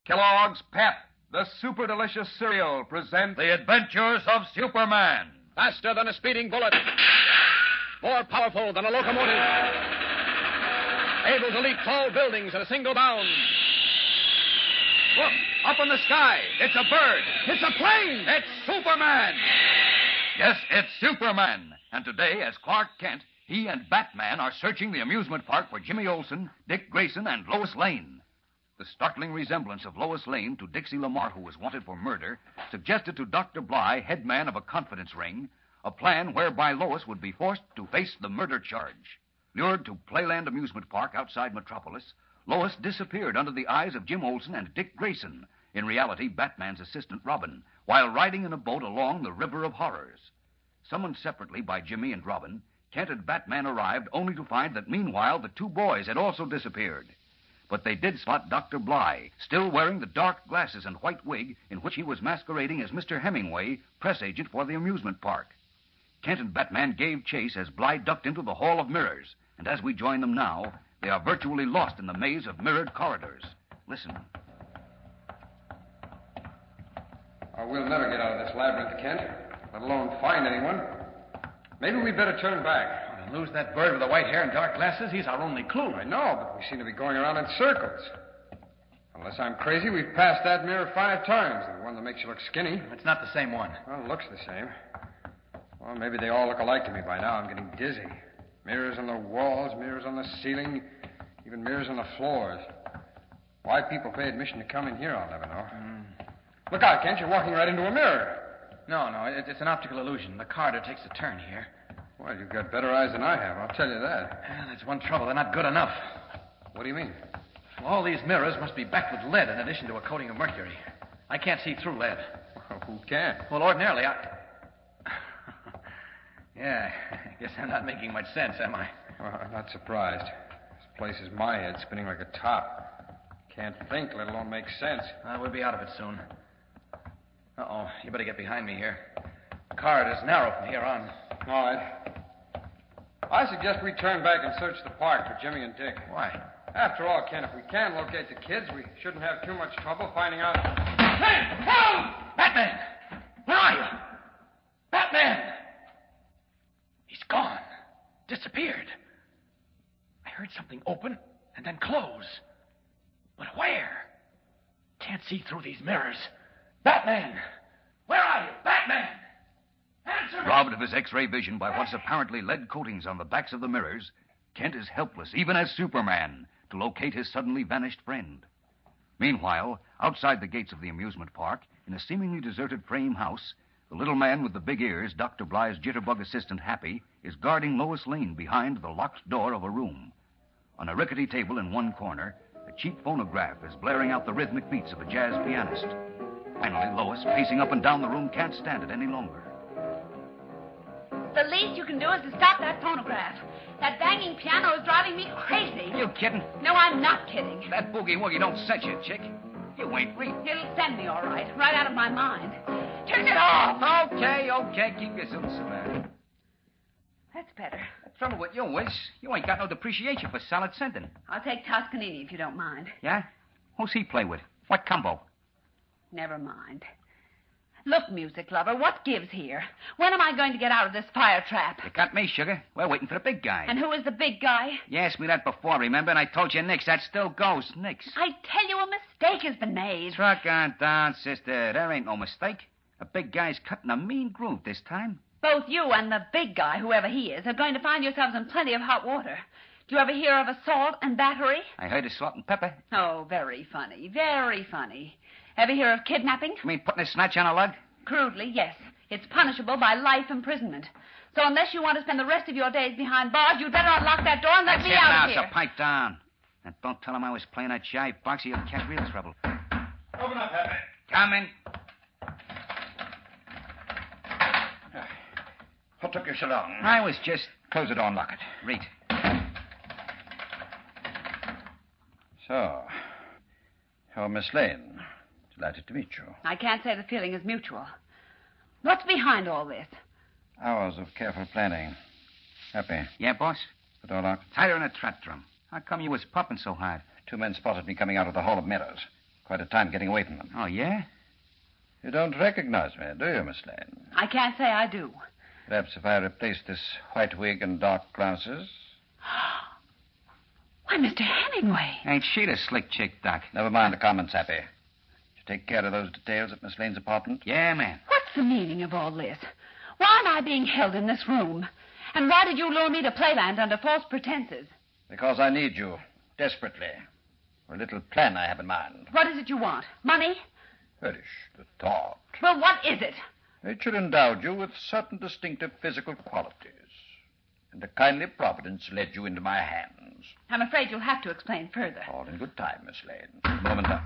Kellogg's Pep, the super delicious cereal, presents The Adventures of Superman. Faster than a speeding bullet. More powerful than a locomotive. Able to leap tall buildings in a single bound. Look, up in the sky. It's a bird. It's a plane. It's Superman. Yes, it's Superman. And today, as Clark Kent, he and Batman are searching the amusement park for Jimmy Olsen, Dick Grayson, and Lois Lane. The startling resemblance of Lois Lane to Dixie Lamar, who was wanted for murder, suggested to Dr. Bly, head man of a confidence ring, a plan whereby Lois would be forced to face the murder charge. Lured to Playland Amusement Park outside Metropolis, Lois disappeared under the eyes of Jim Olsen and Dick Grayson, in reality Batman's assistant Robin, while riding in a boat along the River of Horrors. Summoned separately by Jimmy and Robin, Kent and Batman arrived only to find that meanwhile the two boys had also disappeared. But they did spot Dr. Bly, still wearing the dark glasses and white wig in which he was masquerading as Mr. Hemingway, press agent for the amusement park. Kent and Batman gave chase as Bly ducked into the Hall of Mirrors, and as we join them now, they are virtually lost in the maze of mirrored corridors. Listen. We'll never get out of this labyrinth, Kent, let alone find anyone. Maybe we'd better turn back. Lose that bird with the white hair and dark glasses? He's our only clue. I know, but we seem to be going around in circles. Unless I'm crazy, we've passed that mirror 5 times. The one that makes you look skinny. It's not the same one. Well, it looks the same. Well, maybe they all look alike to me by now. I'm getting dizzy. Mirrors on the walls, mirrors on the ceiling, even mirrors on the floors. Why people pay admission to come in here, I'll never know. Look out, Kent. You're walking right into a mirror. No, it's an optical illusion. The corridor takes a turn here. Well, you've got better eyes than I have, I'll tell you that. That's one trouble. They're not good enough. What do you mean? Well, all these mirrors must be backed with lead in addition to a coating of mercury. I can't see through lead. Well, who can? Well, ordinarily, Yeah, I guess I'm not making much sense, am I? Well, I'm not surprised. This place is my head spinning like a top. Can't think, let alone make sense. We'll be out of it soon. Uh-oh, you better get behind me here. The corridor's narrow from here on. All right. I suggest we turn back and search the park for Jimmy and Dick. Why? After all, Ken, if we can locate the kids, we shouldn't have too much trouble finding out. Hey! Help! Batman! Where are you? Batman! He's gone. Disappeared. I heard something open and then close. But where? Can't see through these mirrors. Batman! Where are you? Batman! Answer me! Robbed of his X-ray vision by what's apparently lead coatings on the backs of the mirrors, Kent is helpless, even as Superman, to locate his suddenly vanished friend. Meanwhile, outside the gates of the amusement park, in a seemingly deserted frame house, the little man with the big ears, Dr. Bly's jitterbug assistant Happy, is guarding Lois Lane behind the locked door of a room. On a rickety table in one corner, a cheap phonograph is blaring out the rhythmic beats of a jazz pianist. Finally, Lois, pacing up and down the room, can't stand it any longer. The least you can do is to stop that phonograph. That banging piano is driving me crazy. You kidding? No, I'm not kidding. That boogie-woogie don't set you, chick. You ain't real. It'll send me all right out of my mind. Turn it off. Okay. Keep your suits about. That's better. The trouble with you is, you ain't got no depreciation for solid sending. I'll take Toscanini if you don't mind. Yeah? Who's he play with? What combo? Never mind. Look, music lover, what gives here? When am I going to get out of this fire trap? You got me, sugar. We're waiting for the big guy. And who is the big guy? You asked me that before, remember? And I told you nix. That still goes. Nix. I tell you, a mistake has been made. Truck on down, sister. There ain't no mistake. The big guy's cutting a mean groove this time. Both you and the big guy, whoever he is, are going to find yourselves in plenty of hot water. Do you ever hear of assault and battery? I heard of salt and pepper. Oh, very funny. Very funny. Ever hear of kidnapping? You mean putting a snatch on a lug? Crudely, yes. It's punishable by life imprisonment. So unless you want to spend the rest of your days behind bars, you'd better unlock that door and let me out of here. So pipe down. And don't tell him I was playing that jive box or you'll catch real trouble. Open up, Happy. Coming. What took you so long? I was just... Close the door and lock it. Read. So, you're Miss Lane. Delighted to meet you. I can't say the feeling is mutual. What's behind all this? Hours of careful planning. Happy. Yeah, boss? The door locked? Tied her in a trap drum. How come you was pumping so hard? 2 men spotted me coming out of the Hall of Mirrors. Quite a time getting away from them. Oh, yeah? You don't recognize me, do you, Miss Lane? I can't say I do. Perhaps if I replace this white wig and dark glasses. Why, Mr. Hemingway. Ain't she the slick chick, Doc? Never mind the comments, Happy. Did you take care of those details at Miss Lane's apartment? Yeah, ma'am. What's the meaning of all this? Why am I being held in this room? And why did you lure me to Playland under false pretenses? Because I need you, desperately, for a little plan I have in mind. What is it you want? Money? Perish the thought. Well, what is it? Nature endowed you with certain distinctive physical qualities, and a kindly providence led you into my hands. I'm afraid you'll have to explain further. All in good time, Miss Lane. A moment now.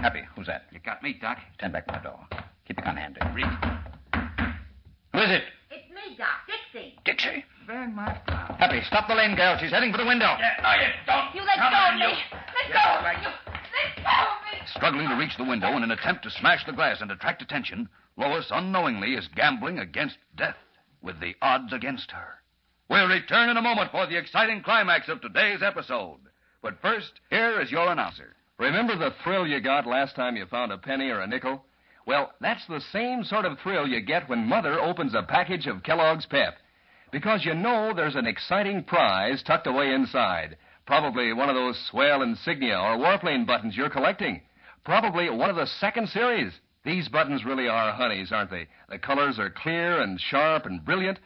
Happy, who's that? You got me, Doc. Stand back from the door. Keep your gun handy. Read. Who is it? It's me, Doc. Dixie. Dixie. Very much, Doc. Happy, stop the lane, girl. She's heading for the window. No, you don't. You let Come go on, of me. Let go of me. Let go of me. Struggling to reach the window in an attempt to smash the glass and attract attention, Lois unknowingly is gambling against death, with the odds against her. We'll return in a moment for the exciting climax of today's episode. But first, here is your announcer. Remember the thrill you got last time you found a penny or a nickel? Well, that's the same sort of thrill you get when Mother opens a package of Kellogg's Pep. Because you know there's an exciting prize tucked away inside. Probably one of those swell insignia or warplane buttons you're collecting. Probably one of the second series. These buttons really are honeys, aren't they? The colors are clear and sharp and brilliant.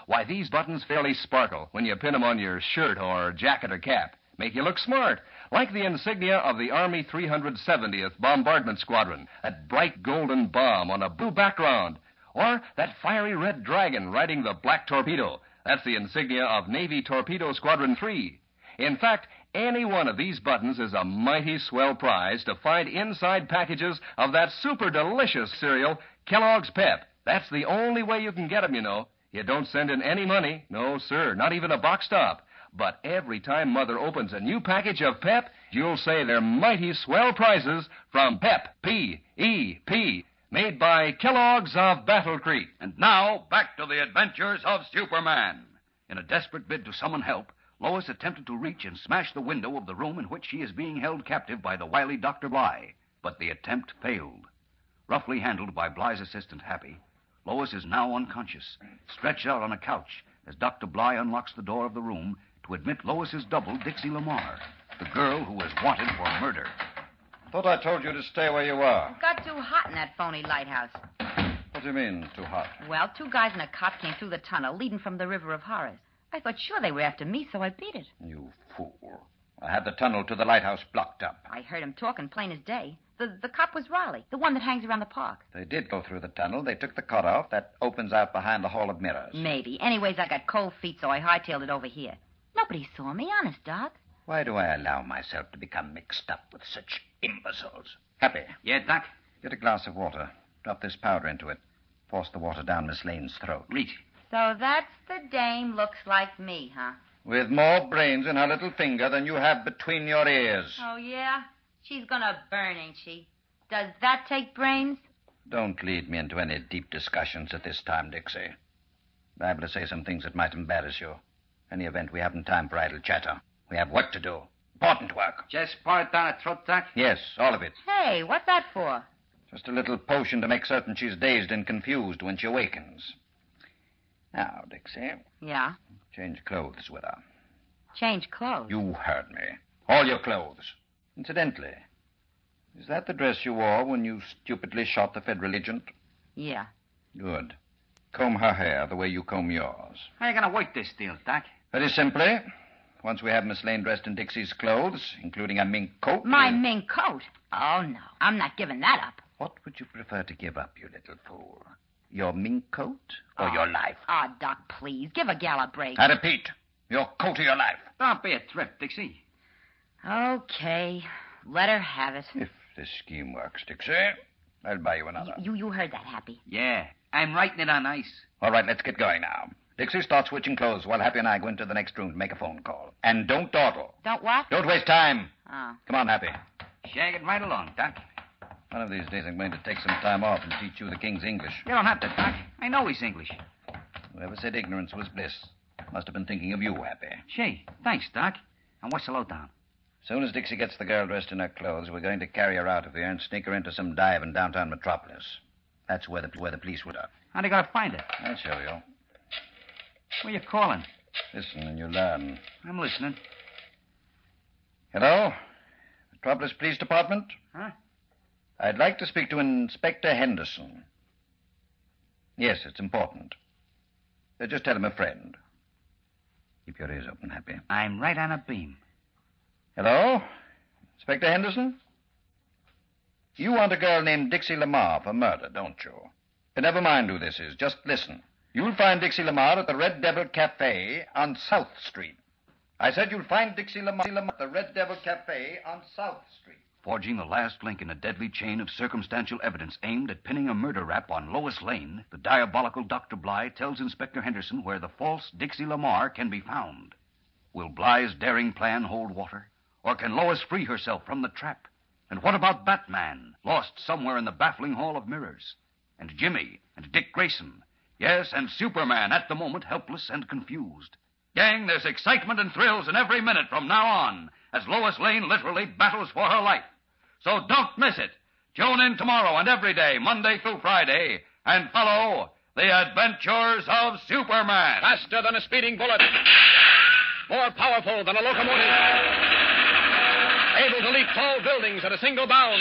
Why, these buttons fairly sparkle when you pin them on your shirt or jacket or cap. Make you look smart, like the insignia of the Army 370th Bombardment Squadron, that bright golden bomb on a blue background. Or that fiery red dragon riding the black torpedo. That's the insignia of Navy Torpedo Squadron 3. In fact, any one of these buttons is a mighty swell prize to find inside packages of that super delicious cereal, Kellogg's Pep. That's the only way you can get them, you know. You don't send in any money. No, sir, not even a box stop. But every time Mother opens a new package of Pep, you'll say they're mighty swell prizes from Pep, P-E-P, made by Kellogg's of Battle Creek. And now, back to the adventures of Superman. In a desperate bid to summon help, Lois attempted to reach and smash the window of the room in which she is being held captive by the wily Dr. Bly. But the attempt failed. Roughly handled by Bly's assistant, Happy, Lois is now unconscious, stretched out on a couch as Dr. Bly unlocks the door of the room to admit Lois's double, Dixie Lamar, the girl who was wanted for murder. Thought I told you to stay where you were. It got too hot in that phony lighthouse. What do you mean, too hot? Well, two guys and a cop came through the tunnel leading from the River of Horrors. I thought sure they were after me, so I beat it. You fool. I had the tunnel to the lighthouse blocked up. I heard him talking plain as day. The cop was Raleigh, the one that hangs around the park. They did go through the tunnel. They took the cutoff that opens out behind the Hall of Mirrors. Maybe. Anyways, I got cold feet, so I hightailed it over here. Nobody saw me, honest, Doc. Why do I allow myself to become mixed up with such imbeciles? Happy. Yeah, Doc? Get a glass of water. Drop this powder into it. Force the water down Miss Lane's throat. Reach. So that's the dame looks like me, huh? With more brains in her little finger than you have between your ears. Oh, yeah? She's gonna burn, ain't she? Does that take brains? Don't lead me into any deep discussions at this time, Dixie. Liable to say some things that might embarrass you. In any event, we haven't time for idle chatter. We have work to do. Important work. Just pour it down her throat, Doc? Yes, all of it. Hey, what's that for? Just a little potion to make certain she's dazed and confused when she awakens. Now, Dixie, Yeah? change clothes with her. Change clothes. You heard me. All your clothes. Incidentally, is that the dress you wore when you stupidly shot the Federal agent? Yeah. Good. Comb her hair the way you comb yours. How are you going to work this deal, Doc? Very simply, once we have Miss Lane dressed in Dixie's clothes, including a mink coat... My mink coat? Oh, no. I'm not giving that up. What would you prefer to give up, you little fool? Your mink coat or your life? Oh, Doc, please. Give a gal a break. I repeat, your coat or your life. Don't be a trip, Dixie. Okay. Let her have it. If this scheme works, Dixie, I'll buy you another. You heard that, Happy. Yeah, I'm writing it on ice. All right, let's get going now. Dixie, start switching clothes while Happy and I go into the next room to make a phone call. And don't dawdle. Don't what? Don't waste time. Oh. Come on, Happy. Shag it right along, Doc. One of these days I'm going to take some time off and teach you the King's English. You don't have to, Doc. I know he's English. Whoever said ignorance was bliss must have been thinking of you, Happy. Gee, thanks, Doc. And what's the lowdown? As soon as Dixie gets the girl dressed in her clothes, we're going to carry her out of here and sneak her into some dive in downtown Metropolis. That's where the police would have. How'd you gotta find her? I'll show you. Where you calling? Listen and you learn. I'm listening. Hello? Metropolis Police Department? Huh? I'd like to speak to Inspector Henderson. Yes, it's important. Just tell him a friend. Keep your ears open, Happy. I'm right on a beam. Hello? Inspector Henderson? You want a girl named Dixie Lamar for murder, don't you? But never mind who this is. Just listen. You'll find Dixie Lamar at the Red Devil Cafe on South Street. I said you'll find Dixie Lamar at the Red Devil Cafe on South Street. Forging the last link in a deadly chain of circumstantial evidence aimed at pinning a murder rap on Lois Lane, the diabolical Dr. Bly tells Inspector Henderson where the false Dixie Lamar can be found. Will Bly's daring plan hold water? Or can Lois free herself from the trap? And what about Batman, lost somewhere in the baffling Hall of Mirrors? And Jimmy and Dick Grayson. Yes, and Superman, at the moment helpless and confused. Gang, there's excitement and thrills in every minute from now on as Lois Lane literally battles for her life. So don't miss it. Tune in tomorrow and every day, Monday through Friday, and follow The Adventures of Superman. Faster than a speeding bullet. More powerful than a locomotive. Able to leap tall buildings at a single bound.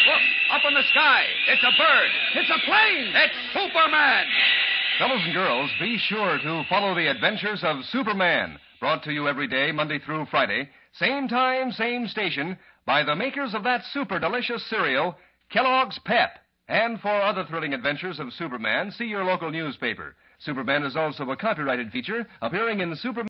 Look, up in the sky. It's a bird. It's a plane. It's Superman. Fellows and girls, be sure to follow The Adventures of Superman, brought to you every day, Monday through Friday, same time, same station, by the makers of that super delicious cereal, Kellogg's Pep. And for other thrilling adventures of Superman, see your local newspaper. Superman is also a copyrighted feature appearing in Superman.